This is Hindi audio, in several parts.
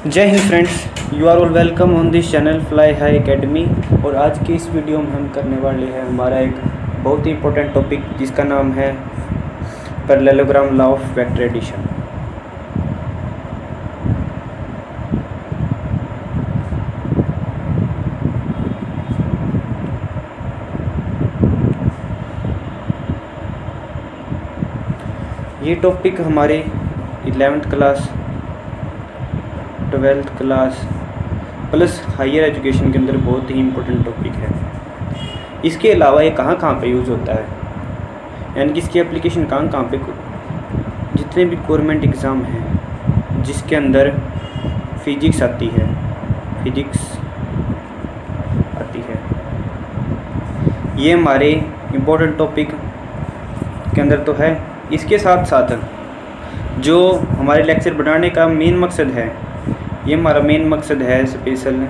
जय Hind friends, you are all welcome on this channel fly high academy. और आज की इस वीडियो में हम करने वाले हैं हमारा एक बहुत ही इंपॉर्टेंट टॉपिक जिसका नाम है parallelogram law of vector addition. ये टॉपिक हमारे 11th class 12th class plus higher education के अंदर बहुत ही इम्पोर्टेंट टॉपिक है। इसके अलावा ये कहाँ कहाँ पे यूज़ होता है, यानी कि इसकी एप्लीकेशन कहाँ कहाँ पे, जितने भी गवर्नमेंट एग्ज़ाम हैं जिसके अंदर फिजिक्स आती है ये हमारे इम्पोर्टेंट टॉपिक के अंदर तो है। इसके साथ साथ जो हमारे लेक्चर बनाने का मेन मकसद है, ये हमारा मेन मकसद है स्पेशल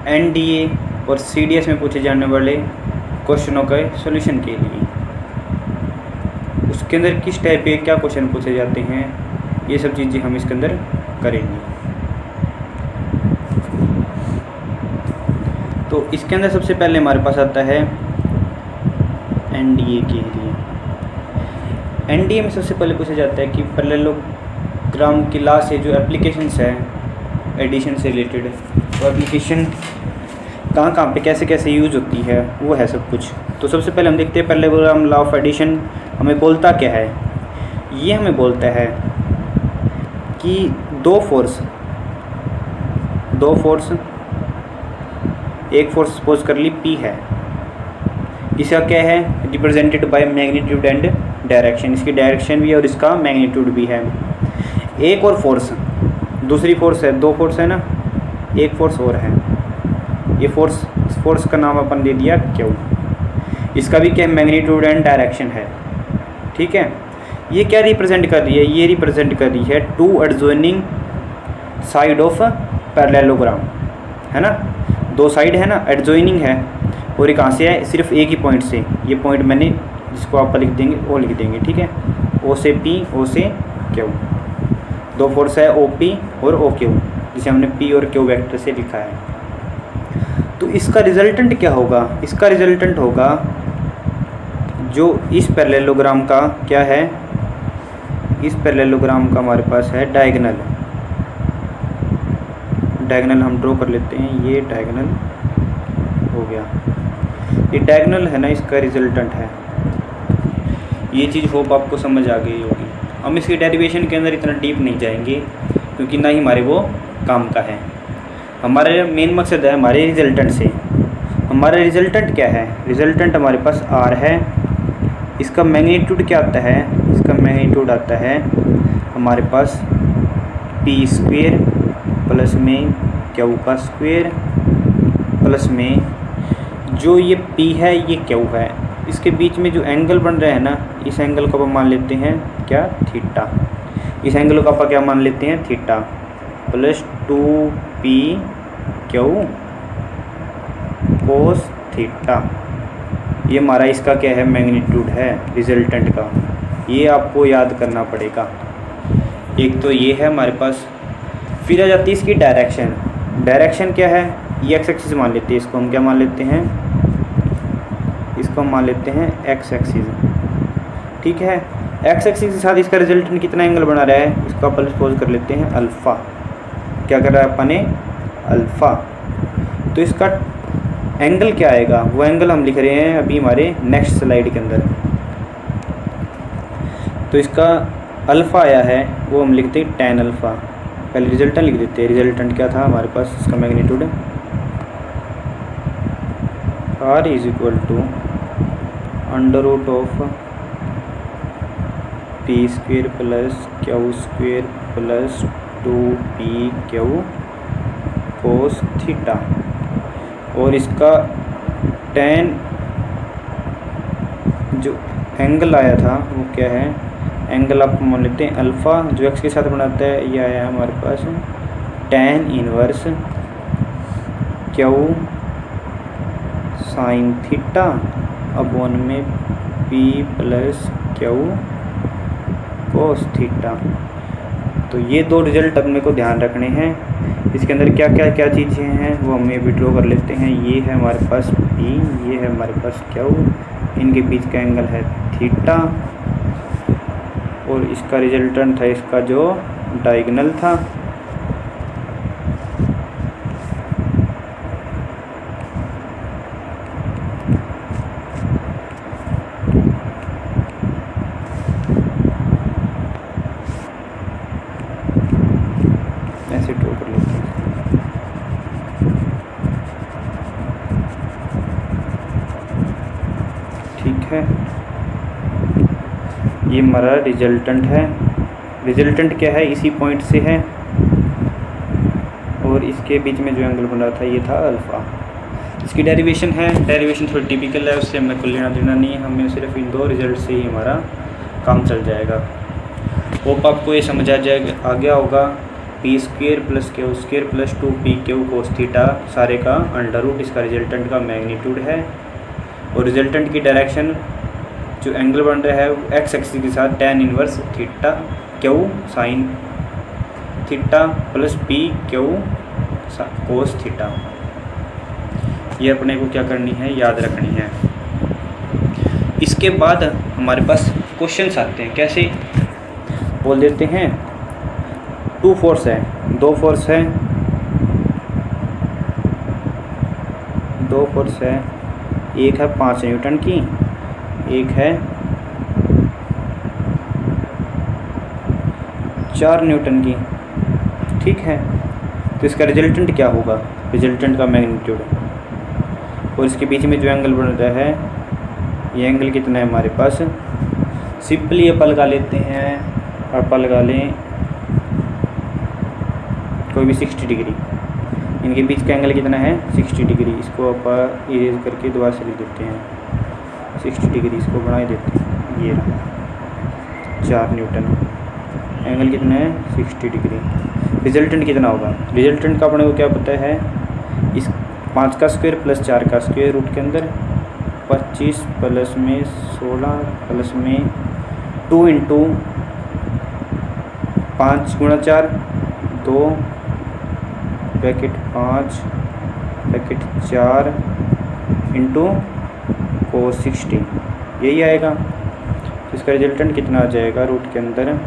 एनडीए और सीडीएस में पूछे जाने वाले क्वेश्चनों के सॉल्यूशन के लिए। उसके अंदर किस टाइप के क्या क्वेश्चन पूछे जाते हैं, ये सब चीज़ें हम इसके अंदर करेंगे। तो इसके अंदर सबसे पहले हमारे पास आता है एनडीए के लिए। एनडीए में सबसे पहले पूछा जाता है कि पैरेललोग्राम की लॉ से जो एप्लीकेशंस है एडिशन से रिलेटेड, वो एप्लीकेशन कहाँ कहाँ पे कैसे कैसे यूज़ होती है, वो है सब कुछ। तो सबसे पहले हम देखते हैं पैरेललोग्राम लॉ ऑफ एडिशन हमें बोलता क्या है। ये हमें बोलता है कि दो फोर्स, एक फोर्स सपोज कर ली P है, इसका क्या है represented by magnitude and direction, इसकी डायरेक्शन भी और इसका मैग्नीट्यूड भी है। एक और फोर्स, दूसरी फोर्स है, दो फोर्स है ना, एक फोर्स और है, ये फोर्स का नाम अपन दे दिया Q। इसका भी क्या मैग्नीट्यूड एंड डायरेक्शन है, ठीक है। ये क्या रिप्रेजेंट कर रही है, ये रिप्रेजेंट कर रही है two adjoining side of parallelogram, है ना। दो साइड है ना, एडजॉइनिंग है, और ये कहाँ से है, सिर्फ एक ही पॉइंट से। ये पॉइंट मैंने जिसको आप लिख देंगे वो लिख देंगे, ठीक है। O से P, O से Q, दो फोर्स है OP और OQ, जिसे हमने P और Q वेक्टर से लिखा है। तो इसका रिजल्टेंट क्या होगा, इसका रिजल्टेंट होगा जो इस पैरेललोग्राम का क्या है, इस पैरेललोग्राम का हमारे पास है डायगोनल हम ड्रॉ कर लेते हैं। ये डायगोनल हो गया, ये डायगोनल है ना, इसका रिजल्टेंट है। ये चीज़ होप आपको समझ आ गई होगी। हम इसकी डेरिवेशन के अंदर इतना डीप नहीं जाएंगे क्योंकि ना ही हमारे वो काम का है। हमारे मेन मकसद है हमारे रिजल्टेंट से। हमारा रिजल्टेंट क्या है, रिजल्टेंट हमारे पास R है। इसका मैग्नीट्यूड क्या आता है, इसका मैग्नीट्यूड आता है हमारे पास P² प्लस में Q का स्क्वायर प्लस में जो ये P है ये Q है। इसके बीच में जो एंगल बन रहा है ना, इस एंगल को अपन मान लेते हैं क्या, थीटा। इस एंगल को अपन क्या मान लेते हैं, theta, plus 2PQ cos theta. ये हमारा इसका क्या है, मैग्नीट्यूड है रिजल्टेंट का। ये आपको याद करना पड़ेगा। एक तो ये है हमारे पास। फिर आ जाती है इसकी डायरेक्शन। डायरेक्शन क्या है, ये एक्स एक्सिस मान लेते हैं, इसको हम क्या मान लेते हैं, इसको हम मान लेते हैं एक्स एक्सिस, ठीक है। एक्स एक्सिस के साथ इसका रिजल्टेंट कितना एंगल बना रहा है, इसको अपन सपोज कर लेते हैं अल्फ़ा। क्या कर रहा है अपन ने, अल्फ़ा। तो इसका एंगल क्या आएगा, वो एंगल हम लिख रहे हैं अभी हमारे नेक्स्ट स्लाइड के अंदर। तो इसका अल्फ़ा आया है, वो हम लिखते हैं tan अल्फ़ा। पहले रिजल्टेंट लिख देते हैं। रिजल्टेंट क्या था हमारे पास, इसका magnitude R is equal to under root of P² plus Q² plus 2PQ cos theta. और इसका tan जो एंगल आया था वो क्या है, एंगल आप मान लेते हैं अल्फ़ा, जो एक्स के साथ बनाता है। ये आया हमारे पास tan inverse Q sine theta upon में P plus Q cos theta. तो तो ये दो रिजल्ट अपने को ध्यान रखने हैं। इसके अंदर क्या क्या क्या चीज़ें हैं वो हम ये भी ड्रॉ कर लेते हैं। ये है हमारे पास P, ये है हमारे पास Q, इनके बीच का एंगल है थीटा, और इसका रिजल्टेंट था इसका जो डायगोनल था। ऐसे ड्रॉ कर लेते हैं। ठीक है, ये हमारा रिजल्टेंट है। रिजल्टेंट क्या है, इसी पॉइंट से है, और इसके बीच में जो एंगल बन रहा था ये था अल्फ़ा। इसकी डेरिवेशन है, डेरिवेशन थोड़ी टिपिकल है, उससे हमें कोई लेना देना नहीं है, हमें सिर्फ इन दो रिजल्ट से ही हमारा काम चल जाएगा। होप आपको ये समझ आ गया होगा। P square plus Q square plus 2p Q cos theta सारे का अंडर रूट इसका रिजल्टेंट का मैग्नीट्यूड है, और रिजल्टेंट की डायरेक्शन जो एंगल बन रहा है एक्स एक्सिस के साथ tan inverse theta Q sine theta plus P Q cos theta. ये अपने को क्या करनी है, याद रखनी है। इसके बाद हमारे पास क्वेश्चंस आते हैं। कैसे बोल देते हैं, 2 फोर्स है, 2 फोर्स है, 2 फोर्स है। एक है 5 न्यूटन की, एक है 4 न्यूटन की। ठीक है, तो इसका रिजल्टेंट क्या होगा, रिजल्टेंट का मैग्नीट्यूड, और इसके बीच में जो एंगल बन रहा है ये एंगल कितना है हमारे पास। सिंपली अपन लगा लेते हैं, अपन लगा लें कोई भी 60 डिग्री। इनके बीच का एंगल कितना है 60 डिग्री। इसको आप इरेज करके दोबारा से लिख देते हैं 60 डिग्री, इसको बढ़ा देते हैं। ये 4 न्यूटन, एंगल कितना है 60 डिग्री। रिजल्टेंट कितना होगा, रिजल्टेंट का अपने को क्या पता है, इस 5 का स्क्वायर प्लस 4 का स्क्वायर रूट के अंदर 25 प्लस में 16 प्लस में 2 इंटू 5 गुणा 4 2 ब्रैकेट 5 ब्रैकेट 4 इंटू कोस 60, यही आएगा। तो इसका रिजल्टेंट कितना आ जाएगा, रूट के अंदर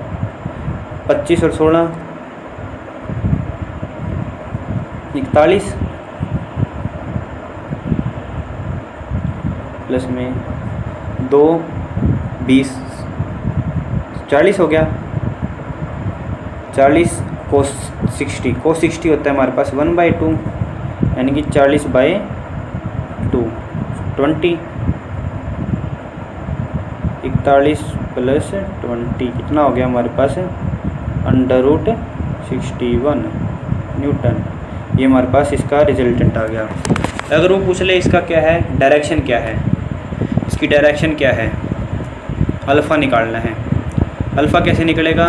25 और 16 41 प्लस में 2 20 40 हो गया। 40 कोस 60, कोस 60 होता है हमारे पास 1/2, यानी कि 40/2 20। 41 प्लस 20 कितना हो गया हमारे पास, अंडर रूट 61 न्यूटन। ये हमारे पास इसका रिजल्टेंट आ गया। अगर वो पूछ ले इसका क्या है, डायरेक्शन क्या है, इसकी डायरेक्शन क्या है, अल्फ़ा निकालना है। अल्फ़ा कैसे निकलेगा,